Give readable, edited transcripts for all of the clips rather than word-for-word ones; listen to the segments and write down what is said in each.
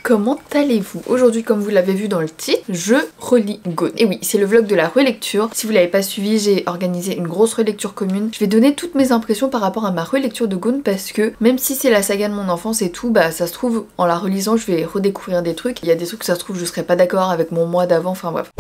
comment allez-vous? Aujourd'hui, comme vous l'avez vu dans le titre, je relis Gone. Et oui, c'est le vlog de la relecture. Si vous l'avez pas suivi, j'ai organisé une grosse relecture commune. Je vais donner toutes mes impressions par rapport à ma relecture de Gone parce que même si c'est la saga de mon enfance et tout, bah ça se trouve, en la relisant, je vais redécouvrir des trucs. Il y a des trucs que ça se trouve, je serais pas d'accord avec mon moi d'avant, enfin bref.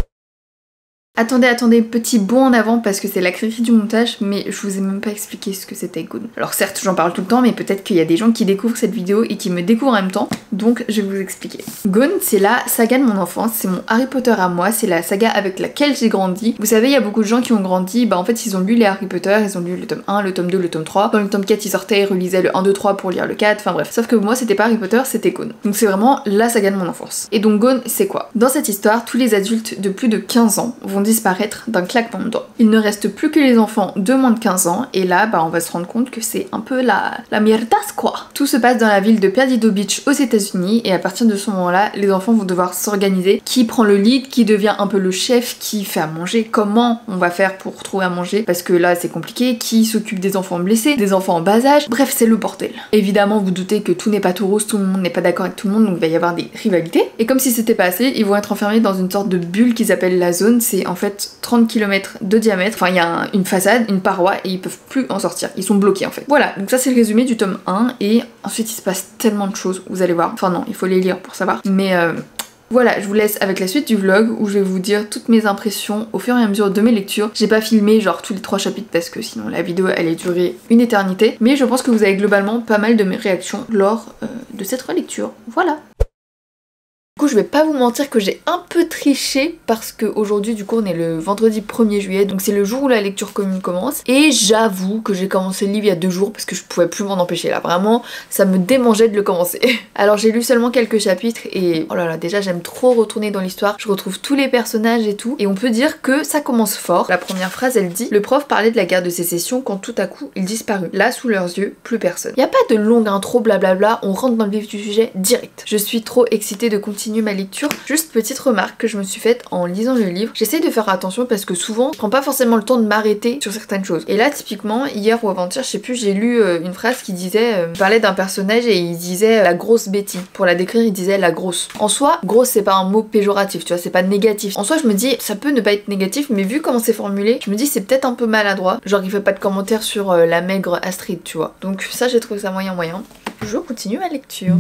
Attendez, petit bond en avant parce que c'est la critique du montage, mais je vous ai même pas expliqué ce que c'était Gone. Alors certes, j'en parle tout le temps, mais peut-être qu'il y a des gens qui découvrent cette vidéo et qui me découvrent en même temps, donc je vais vous expliquer. Gone, c'est la saga de mon enfance, c'est mon Harry Potter à moi, c'est la saga avec laquelle j'ai grandi. Vous savez, il y a beaucoup de gens qui ont grandi, bah en fait ils ont lu les Harry Potter, ils ont lu le tome 1, le tome 2, le tome 3. Quand le tome 4 il sortait, ils relisaient le 1, 2, 3 pour lire le 4, enfin bref. Sauf que moi c'était pas Harry Potter, c'était Gone. Donc c'est vraiment la saga de mon enfance. Et donc Gone, c'est quoi? Dans cette histoire, tous les adultes de plus de 15 ans vont disparaître d'un claquement de doigts. Il ne reste plus que les enfants de moins de 15 ans et là bah on va se rendre compte que c'est un peu la mierdas quoi. Tout se passe dans la ville de Perdido Beach aux États-Unis et à partir de ce moment-là, les enfants vont devoir s'organiser. Qui prend le lead, qui devient un peu le chef, qui fait à manger, comment on va faire pour trouver à manger parce que là c'est compliqué, qui s'occupe des enfants blessés, des enfants en bas âge, bref c'est le bordel. Évidemment vous doutez que tout n'est pas tout rose, tout le monde n'est pas d'accord avec tout le monde donc il va y avoir des rivalités et comme si c'était pas assez, ils vont être enfermés dans une sorte de bulle qu'ils appellent la zone, c'est en fait 30 km de diamètre, enfin il y a une façade, une paroi et ils peuvent plus en sortir, ils sont bloqués en fait. Voilà, donc ça c'est le résumé du tome 1 et ensuite il se passe tellement de choses, vous allez voir, enfin non, il faut les lire pour savoir, mais voilà, je vous laisse avec la suite du vlog où je vais vous dire toutes mes impressions au fur et à mesure de mes lectures. J'ai pas filmé genre tous les 3 chapitres parce que sinon la vidéo elle est durée une éternité, mais je pense que vous avez globalement pas mal de mes réactions lors de cette relecture. Voilà. Du coup je vais pas vous mentir que j'ai un peu triché parce qu'aujourd'hui du coup on est le vendredi 1er juillet donc c'est le jour où la lecture commune commence et j'avoue que j'ai commencé le livre il y a 2 jours parce que je pouvais plus m'en empêcher là, vraiment ça me démangeait de le commencer. Alors j'ai lu seulement quelques chapitres et oh là là déjà j'aime trop retourner dans l'histoire, je retrouve tous les personnages et tout et on peut dire que ça commence fort. La première phrase elle dit: le prof parlait de la guerre de sécession quand tout à coup il disparut. Là sous leurs yeux plus personne. Y a pas de longue intro blablabla, on rentre dans le vif du sujet direct. Je suis trop excitée de continuer ma lecture. Juste petite remarque que je me suis faite en lisant le livre, j'essaie de faire attention parce que souvent je prends pas forcément le temps de m'arrêter sur certaines choses. Et là typiquement hier ou avant-hier, je sais plus, j'ai lu une phrase qui disait, parlait d'un personnage et il disait la grosse Betty. Pour la décrire il disait la grosse. En soi, grosse c'est pas un mot péjoratif, tu vois, c'est pas négatif. En soi je me dis ça peut ne pas être négatif mais vu comment c'est formulé, je me dis c'est peut-être un peu maladroit. Genre il fait pas de commentaire sur la maigre Astrid, tu vois. Donc ça j'ai trouvé ça moyen. Je continue ma lecture.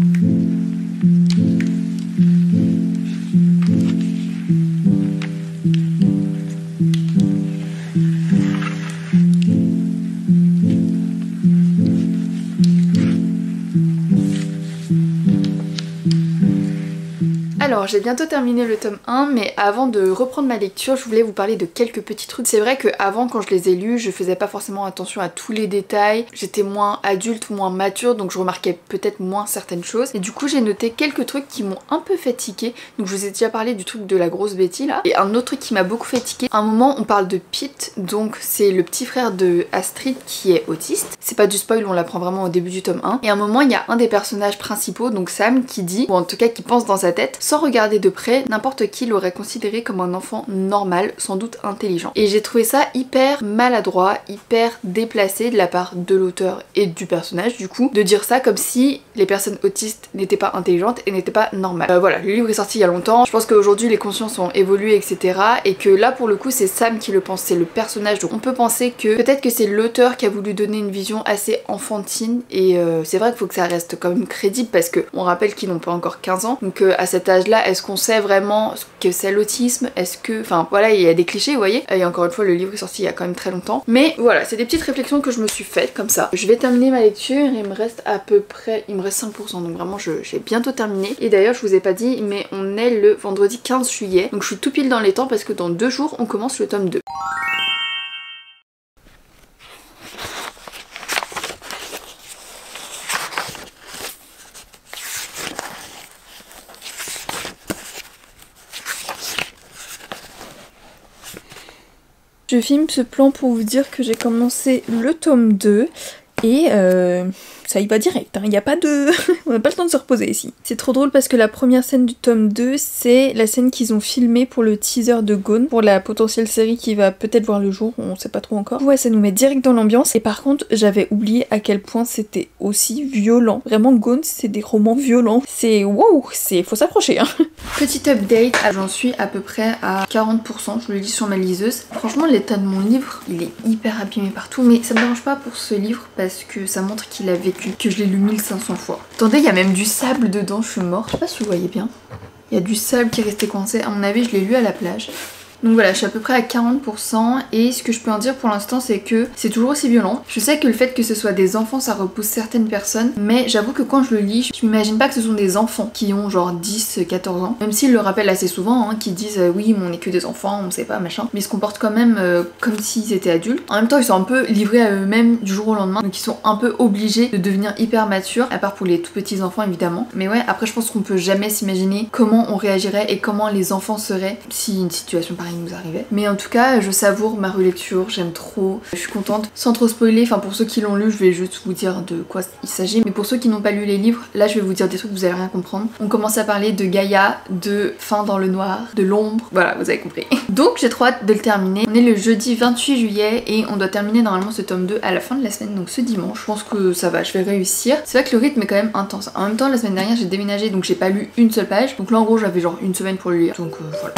Alors j'ai bientôt terminé le tome 1 mais avant de reprendre ma lecture je voulais vous parler de quelques petits trucs. C'est vrai qu'avant quand je les ai lus je faisais pas forcément attention à tous les détails, j'étais moins adulte, moins mature donc je remarquais peut-être moins certaines choses et du coup j'ai noté quelques trucs qui m'ont un peu fait tiquer. Donc je vous ai déjà parlé du truc de la grosse Betty là et un autre truc qui m'a beaucoup fait tiquer. À un moment on parle de Pete, donc c'est le petit frère de Astrid qui est autiste. C'est pas du spoil, on l'apprend vraiment au début du tome 1 et à un moment il y a un des personnages principaux donc Sam qui dit, ou en tout cas qui pense dans sa tête, sans regarder de près, n'importe qui l'aurait considéré comme un enfant normal, sans doute intelligent. Et j'ai trouvé ça hyper maladroit, hyper déplacé de la part de l'auteur et du personnage du coup, de dire ça comme si les personnes autistes n'étaient pas intelligentes et n'étaient pas normales. Voilà, le livre est sorti il y a longtemps, je pense qu'aujourd'hui les consciences ont évolué etc. Et que là pour le coup c'est Sam qui le pense, c'est le personnage, donc on peut penser que peut-être que c'est l'auteur qui a voulu donner une vision assez enfantine et c'est vrai qu'il faut que ça reste quand même crédible parce que on rappelle qu'ils n'ont pas encore 15 ans, donc à cet âge là est-ce qu'on sait vraiment ce que c'est l'autisme, est-ce que... Enfin voilà, il y a des clichés vous voyez, et encore une fois le livre est sorti il y a quand même très longtemps, mais voilà c'est des petites réflexions que je me suis faites comme ça. Je vais terminer ma lecture, il me reste à peu près, il me reste 5% donc vraiment j'ai bientôt terminé et d'ailleurs je vous ai pas dit mais on est le vendredi 15 juillet donc je suis tout pile dans les temps parce que dans 2 jours on commence le tome 2. Je filme ce plan pour vous dire que j'ai commencé le tome 2 Et ça y va direct, hein. Il n'y a pas de... on n'a pas le temps de se reposer ici. C'est trop drôle parce que la première scène du tome 2, c'est la scène qu'ils ont filmée pour le teaser de Gone, pour la potentielle série qui va peut-être voir le jour, on sait pas trop encore. Ouais, ça nous met direct dans l'ambiance. Et par contre, j'avais oublié à quel point c'était aussi violent. Vraiment, Gone, c'est des romans violents. C'est... wow, faut s'approcher, hein. Petit update, j'en suis à peu près à 40%, je le lis sur ma liseuse. Franchement, l'état de mon livre, il est hyper abîmé partout, mais ça me dérange pas pour ce livre parce que ça montre qu'il a vécu, que je l'ai lu 1500 fois. Attendez, il y a même du sable dedans, je suis morte. Je sais pas si vous voyez bien. Il y a du sable qui est resté coincé. À mon avis, je l'ai lu à la plage. Donc voilà, je suis à peu près à 40% et ce que je peux en dire pour l'instant c'est que c'est toujours aussi violent. Je sais que le fait que ce soit des enfants ça repousse certaines personnes, mais j'avoue que quand je le lis, je m'imagine pas que ce sont des enfants qui ont genre 10-14 ans. Même s'ils le rappellent assez souvent, hein, qui disent oui mais on est que des enfants, on sait pas machin. Mais ils se comportent quand même comme s'ils étaient adultes. En même temps ils sont un peu livrés à eux-mêmes du jour au lendemain, donc ils sont un peu obligés de devenir hyper matures, à part pour les tout petits enfants évidemment. Mais ouais, après je pense qu'on peut jamais s'imaginer comment on réagirait et comment les enfants seraient si une situation pareille nous arrivait. Mais en tout cas, je savoure ma relecture, j'aime trop, je suis contente. Sans trop spoiler, enfin pour ceux qui l'ont lu, je vais juste vous dire de quoi il s'agit. Mais pour ceux qui n'ont pas lu les livres, là je vais vous dire des trucs que vous allez rien comprendre. On commence à parler de Gaïa, de Fin dans le noir, de l'ombre, voilà, vous avez compris. Donc j'ai trop hâte de le terminer. On est le jeudi 28 juillet et on doit terminer normalement ce tome 2 à la fin de la semaine, donc ce dimanche. Je pense que ça va, je vais réussir. C'est vrai que le rythme est quand même intense. En même temps, la semaine dernière j'ai déménagé donc j'ai pas lu une seule page. Donc là en gros j'avais genre une semaine pour le lire. Donc voilà.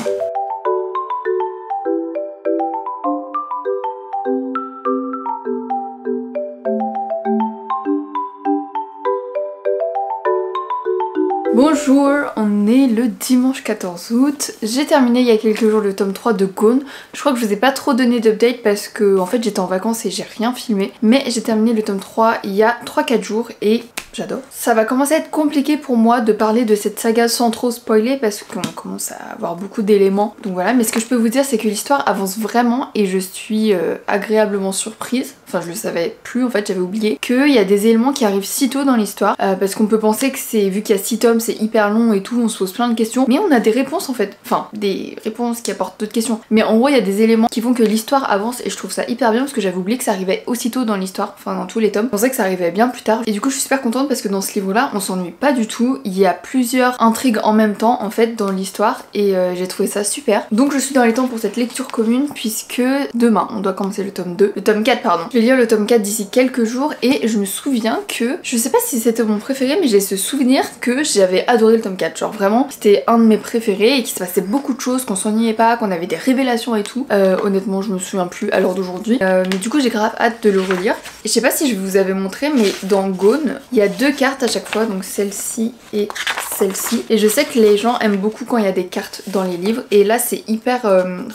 Bonjour, on est le dimanche 14 août. J'ai terminé il y a quelques jours le tome 3 de Gone. Je crois que je vous ai pas trop donné d'update parce que en fait j'étais en vacances et j'ai rien filmé. Mais j'ai terminé le tome 3 il y a 3-4 jours et j'adore. Ça va commencer à être compliqué pour moi de parler de cette saga sans trop spoiler parce qu'on commence à avoir beaucoup d'éléments. Donc voilà, mais ce que je peux vous dire c'est que l'histoire avance vraiment et je suis agréablement surprise. Enfin je le savais plus en fait, j'avais oublié qu'il y a des éléments qui arrivent si tôt dans l'histoire parce qu'on peut penser que c'est, vu qu'il y a 6 tomes, c'est hyper long et tout, on se pose plein de questions. Mais on a des réponses en fait, enfin des réponses qui apportent d'autres questions. Mais en gros il y a des éléments qui font que l'histoire avance et je trouve ça hyper bien parce que j'avais oublié que ça arrivait aussitôt dans l'histoire, enfin dans tous les tomes. Je pensais que ça arrivait bien plus tard et du coup je suis super contente parce que dans ce livre là on s'ennuie pas du tout. Il y a plusieurs intrigues en même temps en fait dans l'histoire et j'ai trouvé ça super. Donc je suis dans les temps pour cette lecture commune puisque demain on doit commencer le tome 2, le tome 4 pardon. Je vais lire le tome 4 d'ici quelques jours et je me souviens que, je sais pas si c'était mon préféré mais j'ai ce souvenir que j'avais adoré le tome 4, genre vraiment c'était un de mes préférés et qu'il se passait beaucoup de choses, qu'on s'ennuyait pas, qu'on avait des révélations et tout. Honnêtement je me souviens plus à l'heure d'aujourd'hui mais du coup j'ai grave hâte de le relire. Et je sais pas si je vous avais montré mais dans Gone il y a 2 cartes à chaque fois, donc celle-ci et celle-ci. Et je sais que les gens aiment beaucoup quand il y a des cartes dans les livres et là c'est hyper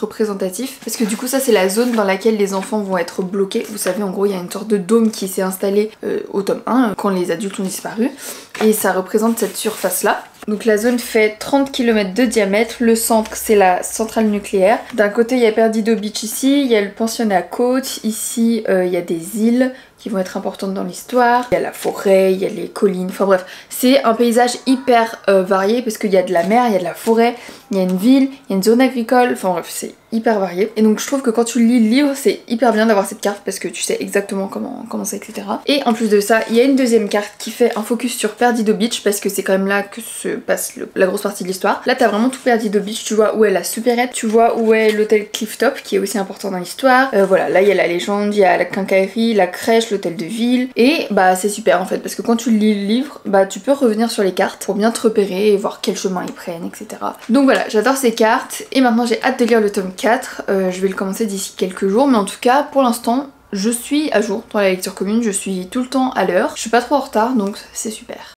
représentatif parce que du coup ça c'est la zone dans laquelle les enfants vont être bloqués. Vous savez en gros il y a une sorte de dôme qui s'est installé au tome 1 quand les adultes ont disparu et ça représente cette surface là. Donc la zone fait 30 km de diamètre, le centre c'est la centrale nucléaire. D'un côté il y a Perdido Beach ici, il y a le pensionnat côte, ici il y a des îles qui vont être importantes dans l'histoire. Il y a la forêt, il y a les collines, enfin bref. C'est un paysage hyper varié parce qu'il y a de la mer, il y a de la forêt, il y a une ville, il y a une zone agricole, enfin bref c'est hyper varié. Et donc je trouve que quand tu lis le livre c'est hyper bien d'avoir cette carte parce que tu sais exactement comment c'est etc. Et en plus de ça il y a une deuxième carte qui fait un focus sur Perdido Beach parce que c'est quand même là que se passe la grosse partie de l'histoire. Là t'as vraiment tout Perdido Beach, tu vois où est la supérette, tu vois où est l'hôtel Clifftop qui est aussi important dans l'histoire. Voilà, là il y a la légende, il y a la quincaillerie, la crèche, l'hôtel de ville et bah c'est super en fait parce que quand tu lis le livre bah tu peux revenir sur les cartes pour bien te repérer et voir quel chemin ils prennent etc. Donc voilà, j'adore ces cartes et maintenant j'ai hâte de lire le tome 4. Je vais le commencer d'ici quelques jours mais en tout cas pour l'instant je suis à jour dans la lecture commune, je suis tout le temps à l'heure, je suis pas trop en retard donc c'est super.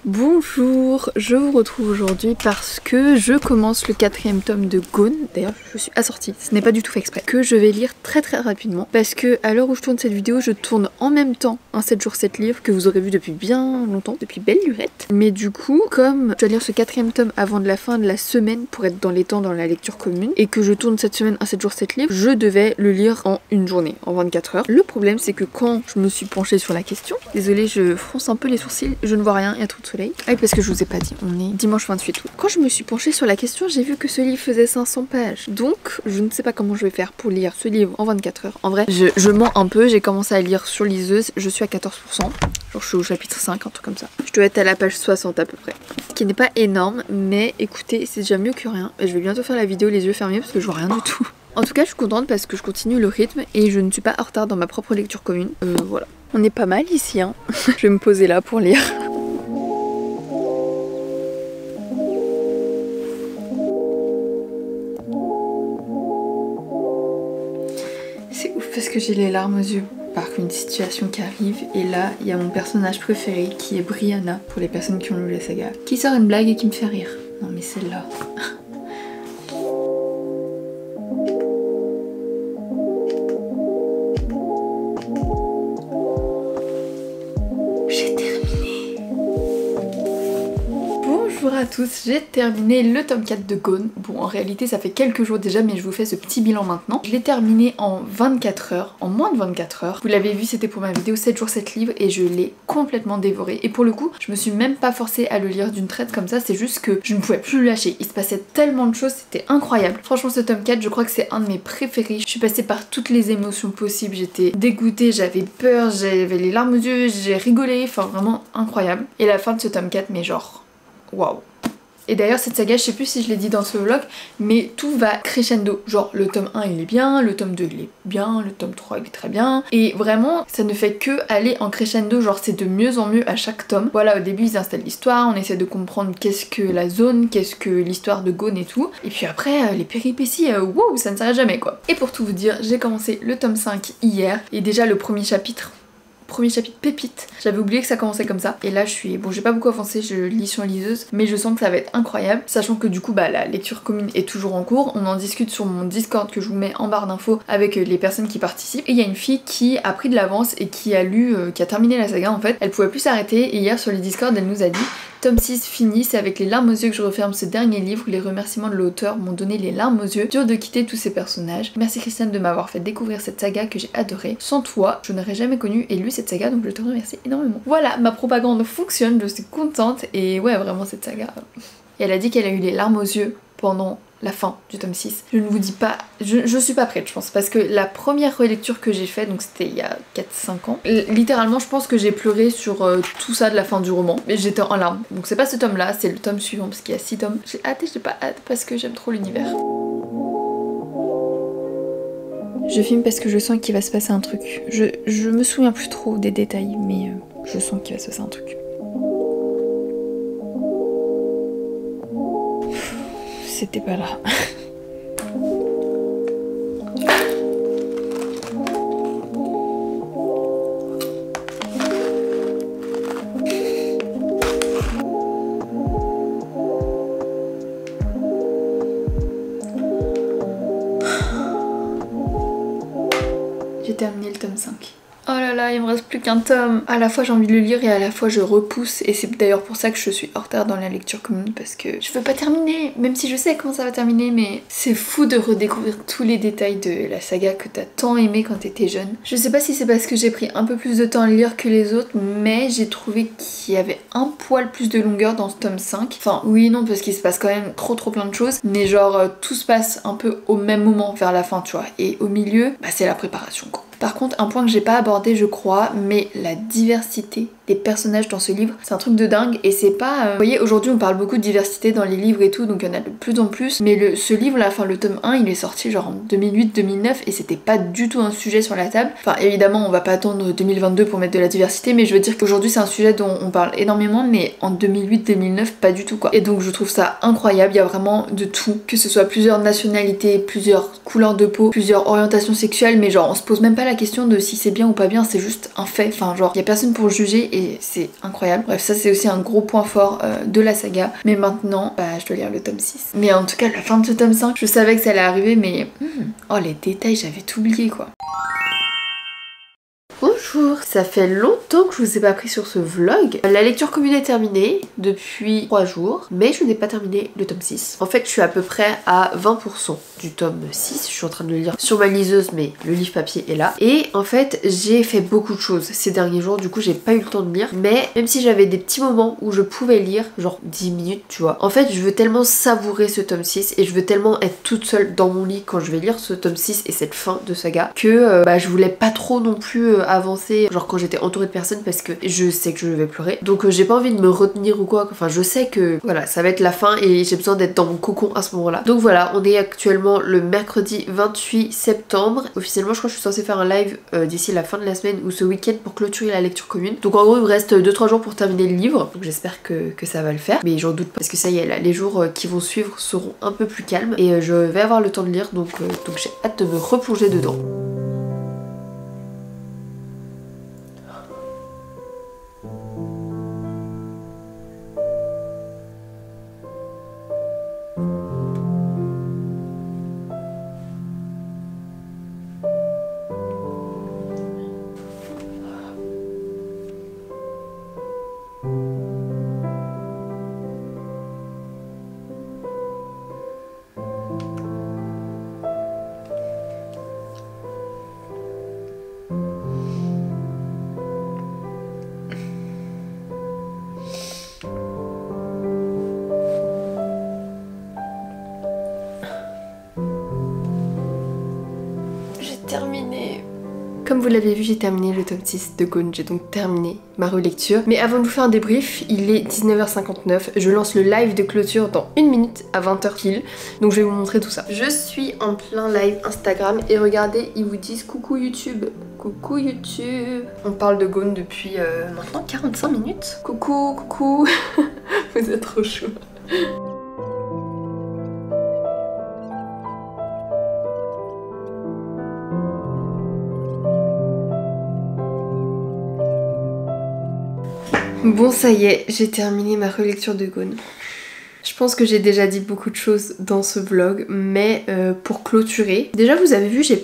Bonjour, je vous retrouve aujourd'hui parce que je commence le 4e tome de Gone. D'ailleurs je suis assortie, ce n'est pas du tout fait exprès. Que je vais lire très rapidement parce que à l'heure où je tourne cette vidéo je tourne en même temps un 7 jours 7 livres que vous aurez vu depuis bien longtemps, depuis belle lurette. Mais du coup comme je dois lire ce 4e tome avant de la fin de la semaine pour être dans les temps dans la lecture commune et que je tourne cette semaine un 7 jours 7 livres, je devais le lire en une journée, en 24 heures. Le problème c'est que quand je me suis penchée sur la question, désolée je fronce un peu les sourcils, je ne vois rien, il y a trop de soleil. soleil. Ah oui, parce que je vous ai pas dit, on est dimanche 28 août. Quand je me suis penchée sur la question, j'ai vu que ce livre faisait 500 pages. Donc, je ne sais pas comment je vais faire pour lire ce livre en 24 heures. En vrai, je mens un peu, j'ai commencé à lire sur liseuse, je suis à 14%. Genre, je suis au chapitre 5, un truc comme ça. Je dois être à la page 60 à peu près. Ce qui n'est pas énorme, mais écoutez, c'est déjà mieux que rien. Et je vais bientôt faire la vidéo les yeux fermés parce que je vois rien du tout. En tout cas, je suis contente parce que je continue le rythme et je ne suis pas en retard dans ma propre lecture commune. Voilà. On est pas mal ici, hein. Je vais me poser là pour lire. C'est ouf parce que j'ai les larmes aux yeux par une situation qui arrive et là il y a mon personnage préféré qui est Brianna pour les personnes qui ont lu la saga qui sort une blague et qui me fait rire. Non mais celle-là. Bonjour à tous, j'ai terminé le tome 4 de Gone. Bon, en réalité ça fait quelques jours déjà, mais je vous fais ce petit bilan maintenant. Je l'ai terminé en 24 heures, en moins de 24 heures. Vous l'avez vu, c'était pour ma vidéo 7 jours 7 livres et je l'ai complètement dévoré. Et pour le coup, je me suis même pas forcée à le lire d'une traite comme ça, c'est juste que je ne pouvais plus le lâcher. Il se passait tellement de choses, c'était incroyable. Franchement, ce tome 4, je crois que c'est un de mes préférés. Je suis passée par toutes les émotions possibles, j'étais dégoûtée, j'avais peur, j'avais les larmes aux yeux, j'ai rigolé, enfin vraiment incroyable. Et la fin de ce tome 4, mais genre... waouh. Et d'ailleurs cette saga, je sais plus si je l'ai dit dans ce vlog, mais tout va crescendo. Genre le tome 1 il est bien, le tome 2 il est bien, le tome 3 il est très bien. Et vraiment ça ne fait que aller en crescendo, genre c'est de mieux en mieux à chaque tome. Voilà, au début ils installent l'histoire, on essaie de comprendre qu'est-ce que la zone, qu'est-ce que l'histoire de Gone et tout. Et puis après les péripéties, wow, ça ne s'arrête jamais quoi. Et pour tout vous dire, j'ai commencé le tome 5 hier, et déjà le premier chapitre pépite. J'avais oublié que ça commençait comme ça. Et là je suis... bon, j'ai pas beaucoup avancé, je lis sur liseuse, mais je sens que ça va être incroyable. Sachant que du coup, bah la lecture commune est toujours en cours. On en discute sur mon Discord que je vous mets en barre d'infos avec les personnes qui participent. Et il y a une fille qui a pris de l'avance et qui a lu, qui a terminé la saga en fait. Elle pouvait plus s'arrêter et hier sur les Discord, elle nous a dit: tome 6 fini, c'est avec les larmes aux yeux que je referme ce dernier livre. Les remerciements de l'auteur m'ont donné les larmes aux yeux. Dur de quitter tous ces personnages. Merci Christiane de m'avoir fait découvrir cette saga que j'ai adorée. Sans toi, je n'aurais jamais connu et lu cette saga, donc je te remercie énormément. Voilà, ma propagande fonctionne, je suis contente et ouais, vraiment cette saga. Et elle a dit qu'elle a eu les larmes aux yeux pendant la fin du tome 6. Je ne vous dis pas, je suis pas prête je pense, parce que la première relecture que j'ai faite, donc c'était il y a 4-5 ans, littéralement je pense que j'ai pleuré sur tout ça de la fin du roman, mais j'étais en larmes. Donc c'est pas ce tome là, c'est le tome suivant parce qu'il y a 6 tomes. J'ai hâte et j'ai pas hâte parce que j'aime trop l'univers. Je filme parce que je sens qu'il va se passer un truc. Je me souviens plus trop des détails, mais je sens qu'il va se passer un truc. C'était pas là. J'ai terminé le tome 5. Oh là là, il me reste plus qu'un tome. À la fois j'ai envie de le lire et à la fois je repousse. Et c'est d'ailleurs pour ça que je suis en retard dans la lecture commune, parce que je veux pas terminer. Même si je sais comment ça va terminer, mais c'est fou de redécouvrir tous les détails de la saga que t'as tant aimé quand t'étais jeune. Je sais pas si c'est parce que j'ai pris un peu plus de temps à lire que les autres, mais j'ai trouvé qu'il y avait un poil plus de longueur dans ce tome 5. Enfin oui non, parce qu'il se passe quand même trop plein de choses, mais genre tout se passe un peu au même moment vers la fin, tu vois. Et au milieu, bah c'est la préparation quoi. Par contre, un point que j'ai pas abordé je crois, mais la diversité des personnages dans ce livre, c'est un truc de dingue. Et c'est pas... Vous voyez, aujourd'hui on parle beaucoup de diversité dans les livres et tout, donc il y en a de plus en plus, mais ce livre là, enfin le tome 1, il est sorti genre en 2008-2009 et c'était pas du tout un sujet sur la table. Enfin évidemment on va pas attendre 2022 pour mettre de la diversité, mais je veux dire qu'aujourd'hui c'est un sujet dont on parle énormément, mais en 2008-2009 pas du tout quoi. Et donc je trouve ça incroyable, il y a vraiment de tout, que ce soit plusieurs nationalités, plusieurs couleurs de peau, plusieurs orientations sexuelles, mais genre on se pose même pas la question de si c'est bien ou pas bien, c'est juste un fait, enfin genre y a personne pour juger et c'est incroyable. Bref, ça c'est aussi un gros point fort de la saga, mais maintenant bah je dois lire le tome 6. Mais en tout cas la fin de ce tome 5, je savais que ça allait arriver, mais oh les détails, j'avais tout oublié quoi. Bonjour, ça fait longtemps que je vous ai pas pris sur ce vlog. La lecture commune est terminée depuis 3 jours, mais je n'ai pas terminé le tome 6. En fait, je suis à peu près à 20% du tome 6. Je suis en train de le lire sur ma liseuse, mais le livre papier est là. Et en fait, j'ai fait beaucoup de choses ces derniers jours, du coup j'ai pas eu le temps de lire. Mais même si j'avais des petits moments où je pouvais lire, genre 10 minutes, tu vois. En fait, je veux tellement savourer ce tome 6 et je veux tellement être toute seule dans mon lit quand je vais lire ce tome 6 et cette fin de saga que je voulais pas trop non plus avancer, genre quand j'étais entourée de personnes, parce que je sais que je vais pleurer. Donc j'ai pas envie de me retenir ou quoi. Enfin, je sais que voilà, ça va être la fin et j'ai besoin d'être dans mon cocon à ce moment-là. Donc voilà, on est actuellement le mercredi 28 septembre. Officiellement, je crois que je suis censée faire un live d'ici la fin de la semaine ou ce week-end pour clôturer la lecture commune. Donc en gros, il me reste 2-3 jours pour terminer le livre. Donc j'espère que ça va le faire. Mais j'en doute pas parce que ça y est, là, les jours qui vont suivre seront un peu plus calmes et je vais avoir le temps de lire. Donc j'ai hâte de me replonger dedans. Terminé. Comme vous l'avez vu, j'ai terminé le tome 6 de Gone, j'ai donc terminé ma relecture. Mais avant de vous faire un débrief, il est 19h59, je lance le live de clôture dans 1 minute à 20h pile, donc je vais vous montrer tout ça. Je suis en plein live Instagram et regardez, ils vous disent coucou YouTube. Coucou YouTube. On parle de Gone depuis maintenant 45 minutes. Coucou, coucou. Vous êtes trop chaud. Bon, ça y est, j'ai terminé ma relecture de Gone. Je pense que j'ai déjà dit beaucoup de choses dans ce vlog, mais pour clôturer, déjà vous avez vu, j'ai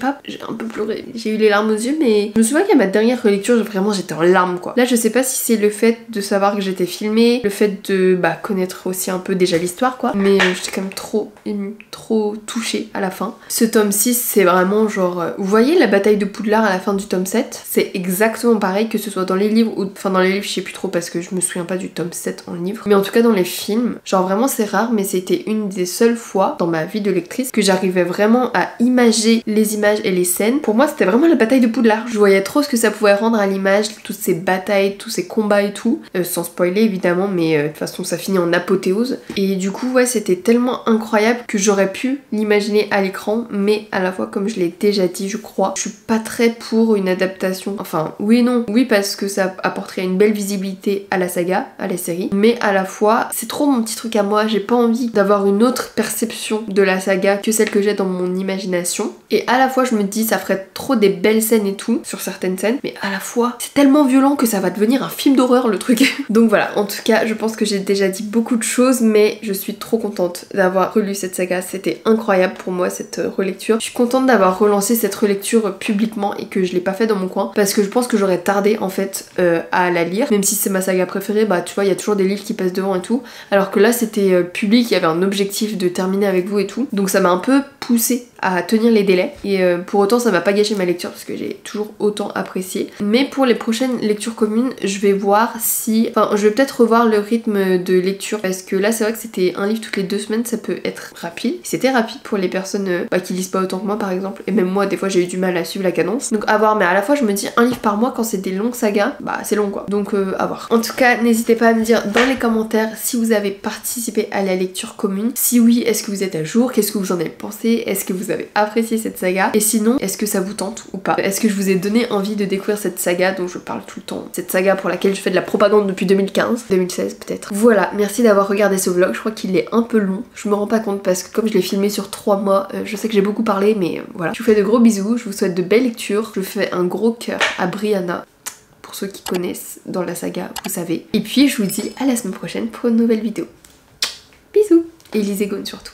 un peu pleuré, j'ai eu les larmes aux yeux, mais je me souviens qu'à ma dernière relecture, vraiment j'étais en larmes quoi. Là je sais pas si c'est le fait de savoir que j'étais filmée, le fait de connaître aussi un peu déjà l'histoire quoi, mais j'étais quand même trop émue, trop touchée à la fin. Ce tome 6 c'est vraiment genre, vous voyez la bataille de Poudlard à la fin du tome 7, c'est exactement pareil que ce soit dans les livres ou, enfin dans les livres je sais plus trop parce que je me souviens pas du tome 7 en livre, mais en tout cas dans les films, genre vraiment c'est rare, mais c'était une des seules fois dans ma vie de lectrice que j'arrivais vraiment à imager les images et les scènes. Pour moi c'était vraiment la bataille de Poudlard. Je voyais trop ce que ça pouvait rendre à l'image, toutes ces batailles, tous ces combats et tout, sans spoiler évidemment, mais de toute façon ça finit en apothéose. Et du coup ouais, c'était tellement incroyable que j'aurais pu l'imaginer à l'écran, mais à la fois comme je l'ai déjà dit je crois, je suis pas très pour une adaptation. Enfin oui et non, oui parce que ça apporterait une belle visibilité à la saga, à la série, mais à la fois c'est trop mon petit truc à moi, j'ai pas envie d'avoir une autre perception de la saga que celle que j'ai dans mon imagination. Et à la fois je me dis ça ferait trop des belles scènes et tout, sur certaines scènes, mais à la fois c'est tellement violent que ça va devenir un film d'horreur le truc. Donc voilà, en tout cas je pense que j'ai déjà dit beaucoup de choses, mais je suis trop contente d'avoir relu cette saga, c'était incroyable pour moi cette relecture. Je suis contente d'avoir relancé cette relecture publiquement et que je l'ai pas fait dans mon coin, parce que je pense que j'aurais tardé en fait à la lire, même si c'est ma saga préférée, tu vois il y a toujours des livres qui passent devant et tout, alors que là c'était public, il y avait un objectif de terminer avec vous et tout, donc ça m'a un peu poussée à tenir les délais et pour autant ça m'a pas gâché ma lecture parce que j'ai toujours autant apprécié. Mais pour les prochaines lectures communes je vais voir si, enfin je vais peut-être revoir le rythme de lecture, parce que là c'est vrai que c'était un livre toutes les 2 semaines, ça peut être rapide. C'était rapide pour les personnes qui lisent pas autant que moi par exemple, et même moi des fois j'ai eu du mal à suivre la cadence, donc à voir. Mais à la fois je me dis un livre par mois quand c'est des longues sagas, c'est long quoi, donc à voir. En tout cas n'hésitez pas à me dire dans les commentaires si vous avez participé à la lecture commune, si oui est-ce que vous êtes à jour, qu'est-ce que vous en avez pensé, est-ce que vous avez apprécié cette saga, et sinon est-ce que ça vous tente ou pas, est-ce que je vous ai donné envie de découvrir cette saga dont je parle tout le temps, cette saga pour laquelle je fais de la propagande depuis 2015, 2016 peut-être. Voilà, merci d'avoir regardé ce vlog, je crois qu'il est un peu long, je me rends pas compte parce que comme je l'ai filmé sur 3 mois, je sais que j'ai beaucoup parlé, mais voilà. Je vous fais de gros bisous, je vous souhaite de belles lectures, je fais un gros cœur à Brianna, pour ceux qui connaissent dans la saga, vous savez. Et puis je vous dis à la semaine prochaine pour une nouvelle vidéo. Bisous, et lisez Gone surtout.